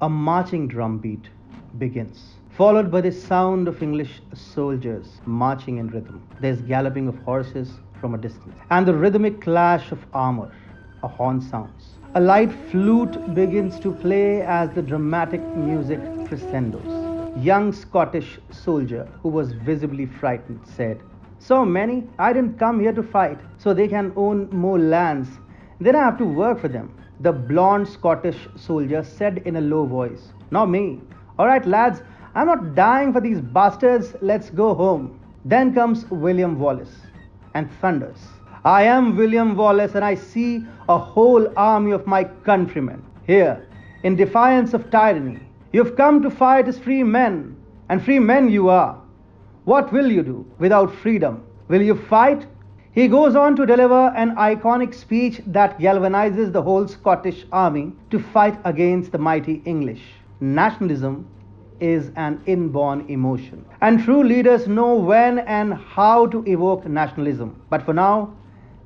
A marching drum beat begins, followed by the sound of English soldiers marching in rhythm. There's galloping of horses from a distance, and the rhythmic clash of armor. A horn sounds. A light flute begins to play as the dramatic music crescendos. Young Scottish soldier, who was visibly frightened, said, "So many? I didn't come here to fight so they can own more lands. Then I have to work for them." The blonde Scottish soldier said in a low voice, "Not me. All right, lads, I'm not dying for these bastards. Let's go home." Then comes William Wallace and thunders, "I am William Wallace, and I see a whole army of my countrymen here in defiance of tyranny. You've come to fight as free men, and free men you are. What will you do without freedom? Will you fight?" He goes on to deliver an iconic speech that galvanizes the whole Scottish army to fight against the mighty English. Nationalism is an inborn emotion, and true leaders know when and how to evoke nationalism. But for now,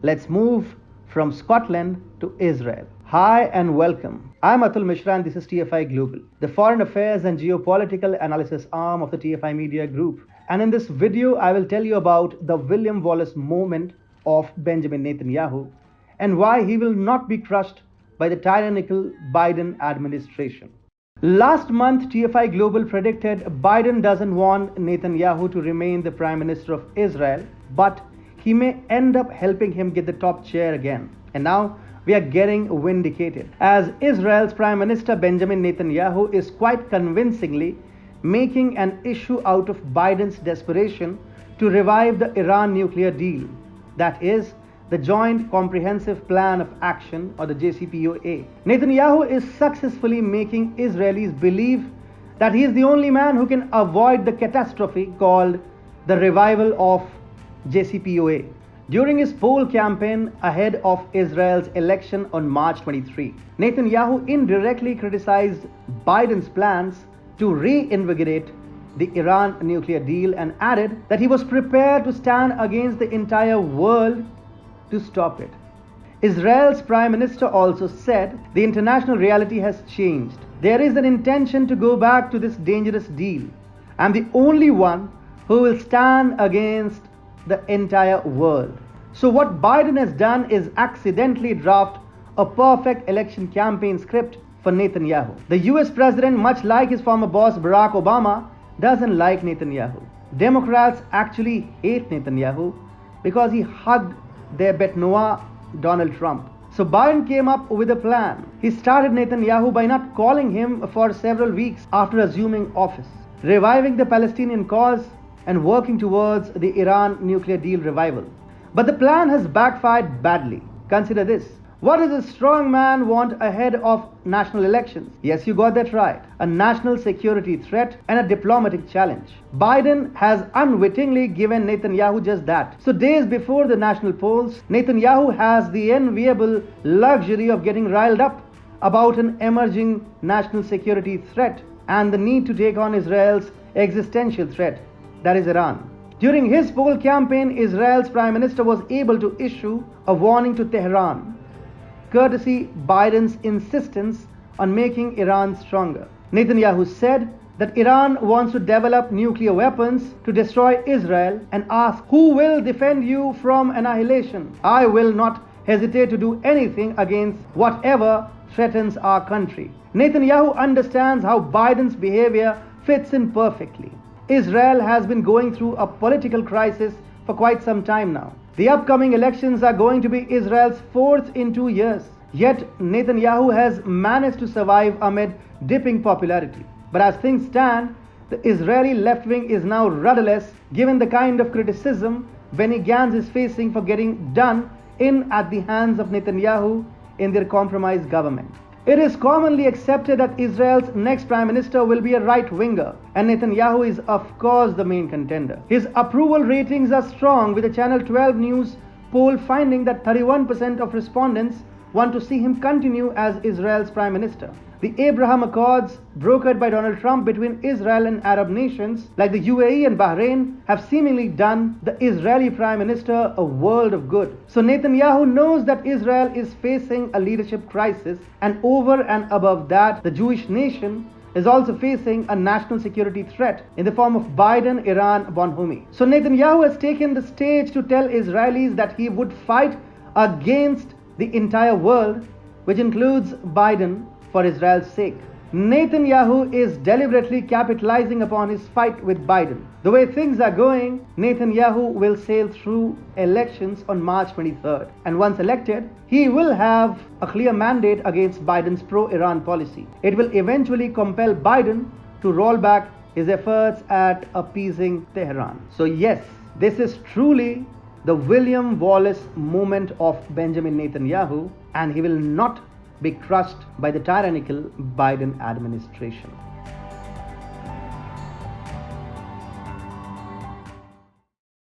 let's move from Scotland to Israel. Hi and welcome. I'm Atul Mishra and this is TFI Global, the foreign affairs and geopolitical analysis arm of the TFI Media Group. And in this video, I will tell you about the William Wallace moment of Benjamin Netanyahu and why he will not be crushed by the tyrannical Biden administration. Last month, TFI Global predicted Biden doesn't want Netanyahu to remain the Prime Minister of Israel, but he may end up helping him get the top chair again. And now we are getting vindicated, as Israel's Prime Minister Benjamin Netanyahu is quite convincingly making an issue out of Biden's desperation to revive the Iran nuclear deal, that is, the Joint Comprehensive Plan of Action, or the JCPOA. Netanyahu is successfully making Israelis believe that he is the only man who can avoid the catastrophe called the revival of JCPOA. During his poll campaign ahead of Israel's election on March 23, Netanyahu indirectly criticized Biden's plans to reinvigorate the Iran nuclear deal and added that he was prepared to stand against the entire world to stop it. Israel's Prime Minister also said the international reality has changed. There is an intention to go back to this dangerous deal. I'm the only one who will stand against the entire world. So what Biden has done is accidentally draft a perfect election campaign script for Netanyahu. The US president, much like his former boss Barack Obama, doesn't like Netanyahu. Democrats actually hate Netanyahu because he hugged their bête noire Donald Trump. So Biden came up with a plan. He started Netanyahu by not calling him for several weeks after assuming office, reviving the Palestinian cause and working towards the Iran nuclear deal revival. But the plan has backfired badly. Consider this. What does a strong man want ahead of national elections? Yes, you got that right. A national security threat and a diplomatic challenge. Biden has unwittingly given Netanyahu just that. So days before the national polls, Netanyahu has the enviable luxury of getting riled up about an emerging national security threat and the need to take on Israel's existential threat, that is Iran. During his poll campaign, Israel's Prime Minister was able to issue a warning to Tehran, courtesy Biden's insistence on making Iran stronger. Netanyahu said that Iran wants to develop nuclear weapons to destroy Israel and asked, "Who will defend you from annihilation? I will not hesitate to do anything against whatever threatens our country." Netanyahu understands how Biden's behavior fits in perfectly. Israel has been going through a political crisis for quite some time now. The upcoming elections are going to be Israel's fourth in 2 years. Yet Netanyahu has managed to survive amid dipping popularity. But as things stand, the Israeli left wing is now rudderless given the kind of criticism Benny Gantz is facing for getting done in at the hands of Netanyahu in their compromised government. It is commonly accepted that Israel's next prime minister will be a right-winger, and Netanyahu is of course the main contender. His approval ratings are strong, with a Channel 12 News poll finding that 31% of respondents want to see him continue as Israel's prime minister. The Abraham Accords, brokered by Donald Trump between Israel and Arab nations like the UAE and Bahrain, have seemingly done the Israeli Prime Minister a world of good. So Netanyahu knows that Israel is facing a leadership crisis, and over and above that, the Jewish nation is also facing a national security threat in the form of Biden, Iran, bonhomie. So Netanyahu has taken the stage to tell Israelis that he would fight against the entire world, which includes Biden, for Israel's sake. Netanyahu is deliberately capitalizing upon his fight with Biden. The way things are going, Netanyahu will sail through elections on March 23rd. And once elected, he will have a clear mandate against Biden's pro-Iran policy. It will eventually compel Biden to roll back his efforts at appeasing Tehran. So yes, this is truly the William Wallace moment of Benjamin Netanyahu, and he will not be crushed by the tyrannical Biden administration.